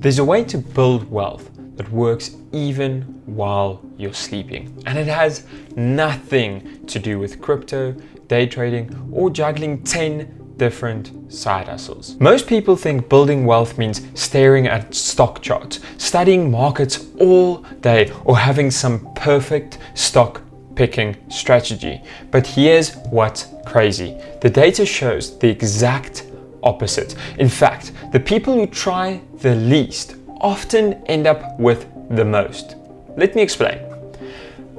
There's a way to build wealth that works even while you're sleeping, and it has nothing to do with crypto, day trading, or juggling 10 different side hustles. Most people think building wealth means staring at stock charts, studying markets all day, or having some perfect stock picking strategy. But here's what's crazy. The data shows the exact opposite. In fact, the people who try the least often end up with the most. Let me explain.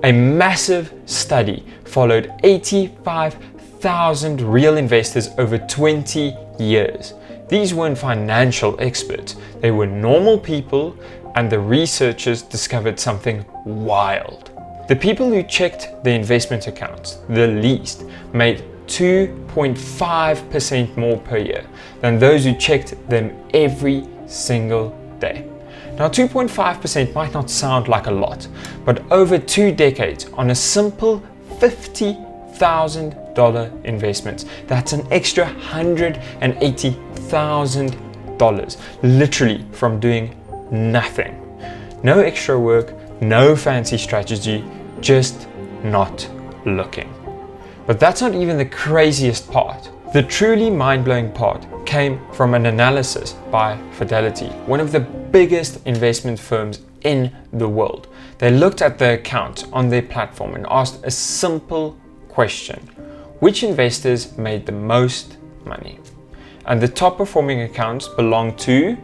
A massive study followed 85,000 real investors over 20 years. These weren't financial experts, they were normal people, and the researchers discovered something wild. The people who checked their investment accounts the least made 2.5% more per year than those who checked them every single day. Now, 2.5% might not sound like a lot, but over 2 decades on a simple $50,000 investment, that's an extra $180,000, literally from doing nothing. No extra work, no fancy strategy, just not looking. But that's not even the craziest part. The truly mind-blowing part came from an analysis by Fidelity, one of the biggest investment firms in the world. They looked at the accounts on their platform and asked a simple question: which investors made the most money? And the top performing accounts belonged to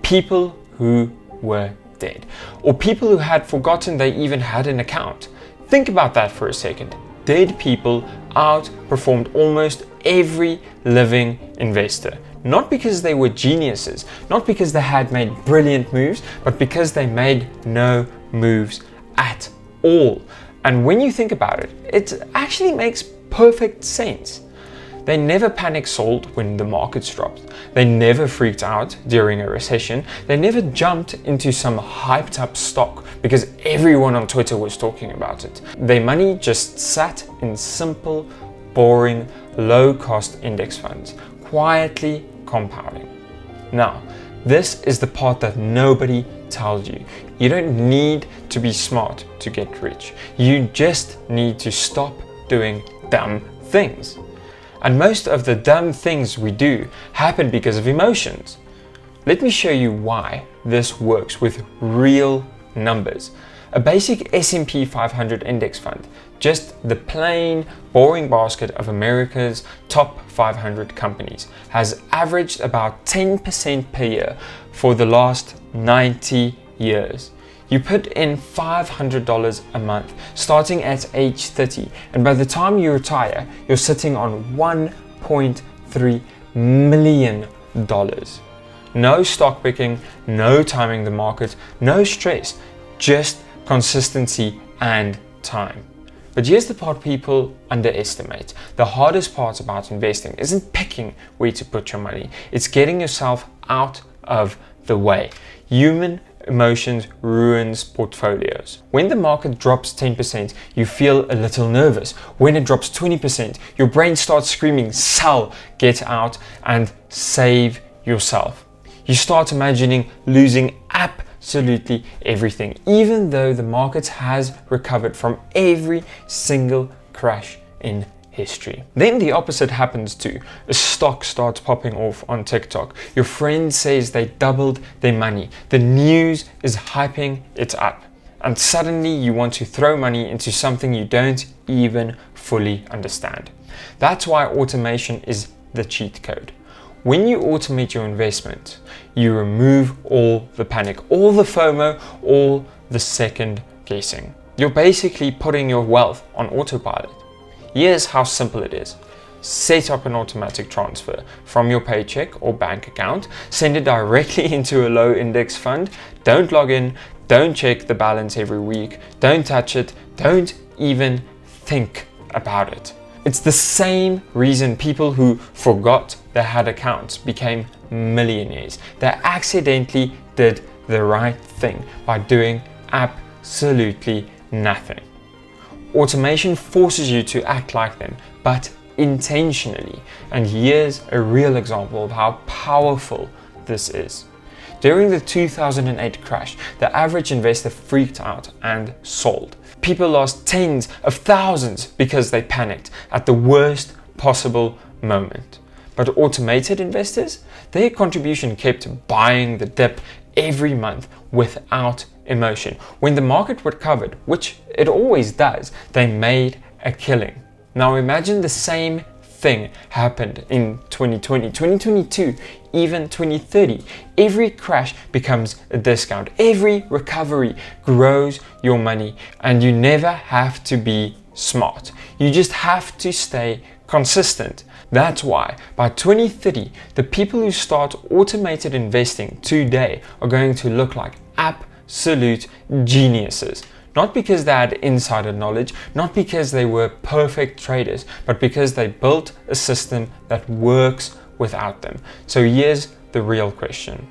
people who were dead, or people who had forgotten they even had an account. Think about that for a second. Dead people outperformed almost every living investor. Not because they were geniuses, not because they had made brilliant moves, but because they made no moves at all. And when you think about it, it actually makes perfect sense. They never panic sold when the markets dropped. They never freaked out during a recession. They never jumped into some hyped up stock because everyone on Twitter was talking about it. Their money just sat in simple, boring, low-cost index funds, quietly compounding. Now, this is the part that nobody tells you. You don't need to be smart to get rich. You just need to stop doing dumb things. And most of the dumb things we do happen because of emotions. Let me show you why this works with real numbers. A basic S&P 500 index fund, just the plain, boring basket of America's top 500 companies, has averaged about 10% per year for the last 90 years. You put in $500 a month starting at age 30, and by the time you retire, you're sitting on $1.3 million. No stock picking, no timing the market, no stress, just consistency and time. But here's the part people underestimate. The hardest part about investing isn't picking where to put your money, it's getting yourself out of the way. Human emotions ruins portfolios. When the market drops 10%, you feel a little nervous. When it drops 20%, your brain starts screaming, sell, get out, and save yourself. You start imagining losing absolutely everything, even though the market has recovered from every single crash in history. Then the opposite happens too. A stock starts popping off on TikTok. Your friend says they doubled their money. The news is hyping it up. And suddenly you want to throw money into something you don't even fully understand. That's why automation is the cheat code. When you automate your investment, you remove all the panic, all the FOMO, all the second guessing. You're basically putting your wealth on autopilot. Here's how simple it is. Set up an automatic transfer from your paycheck or bank account, send it directly into a low index fund. Don't log in, don't check the balance every week, don't touch it, don't even think about it. It's the same reason people who forgot they had accounts became millionaires. They accidentally did the right thing by doing absolutely nothing. Automation forces you to act like them, but intentionally. And here's a real example of how powerful this is. During the 2008 crash, the average investor freaked out and sold. People lost tens of thousands because they panicked at the worst possible moment. But automated investors, their contribution kept buying the dip every month without emotion. When the market recovered, which it always does, they made a killing. Now imagine the same thing happened in 2020, 2022, even 2030. Every crash becomes a discount. Every recovery grows your money, and you never have to be smart. You just have to stay consistent. That's why by 2030, the people who start automated investing today are going to look like absolute geniuses. Not because they had insider knowledge, not because they were perfect traders, but because they built a system that works without them. So here's the real question.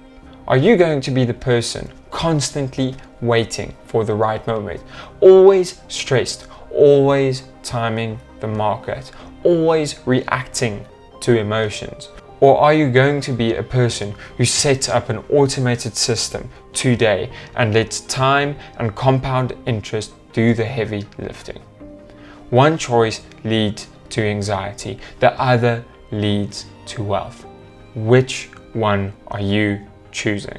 Are you going to be the person constantly waiting for the right moment, always stressed, always timing the market, always reacting to emotions? Or are you going to be a person who sets up an automated system today and lets time and compound interest do the heavy lifting? One choice leads to anxiety, the other leads to wealth. Which one are you choosing?